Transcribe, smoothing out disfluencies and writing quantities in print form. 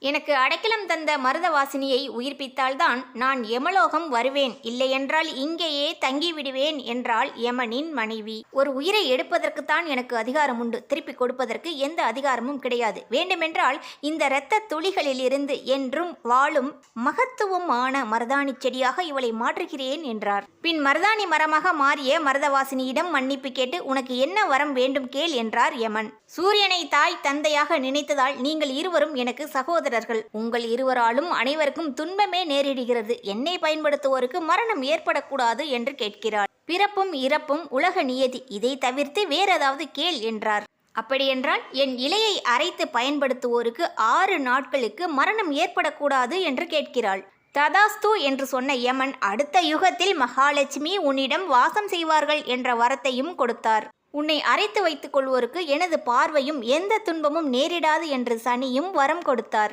எனக்கு அடைக்கலம் தந்த மருதவாசினியை உயிர்ப்பித்தால்தான் நான் யமலோகம் வருவேன், இல்லையென்றால் இங்கேயே தங்கிவிடுவேன் என்றாள் யமனின் மனைவி. ஒரு உயிரை எடுப்பதற்குத்தான் எனக்கு அதிகாரம் உண்டு, திருப்பிக் கொடுப்பதற்கு எந்த அதிகாரமும் கிடையாது. வேண்டுமென்றால் இந்த இரத்த துளிகளிலிருந்து என்றும் வாழும் மகத்துவமான மருதாணி செடியாக இவளை மாற்றுகிறேன் என்றார். பின் மருதாணி மரமாக மாறிய மருதவாசினியிடம் மன்னிப்பு கேட்டு, உனக்கு என்ன வரம் வேண்டும் கேள் என்றார் யமன். சூரியனை தாய் தந்தையாக நினைத்ததால் நீங்கள் இருவரும் எனக்கு சகோதரர்கள். உங்கள் இருவராலும் அனைவருக்கும் துன்பமே நேரிடுகிறது. என்னை பயன்படுத்துவோருக்கு மரணம் ஏற்படக்கூடாது என்று கேட்கிறாள். பிறப்பும் இறப்பும் உலக நியதி, இதை தவிர்த்து வேறேதாவது கேள் என்றார். அப்படியென்றால் என் இலையை அரைத்து பயன்படுத்துவோருக்கு 6 நாட்களுக்கு மரணம் ஏற்படக்கூடாது என்று கேட்கிறாள். ததாஸ்து என்று சொன்ன யமன் அடுத்த யுகத்தில் மகாலட்சுமி உன்னிடம் வாசம் செய்வார்கள் என்ற வரத்தையும் கொடுத்தார். உன்னை அரைத்து வைத்துக் கொள்வோருக்கு எனது பார்வையும் எந்த துன்பமும் நேரிடாது என்று சனியும் வரம் கொடுத்தார்.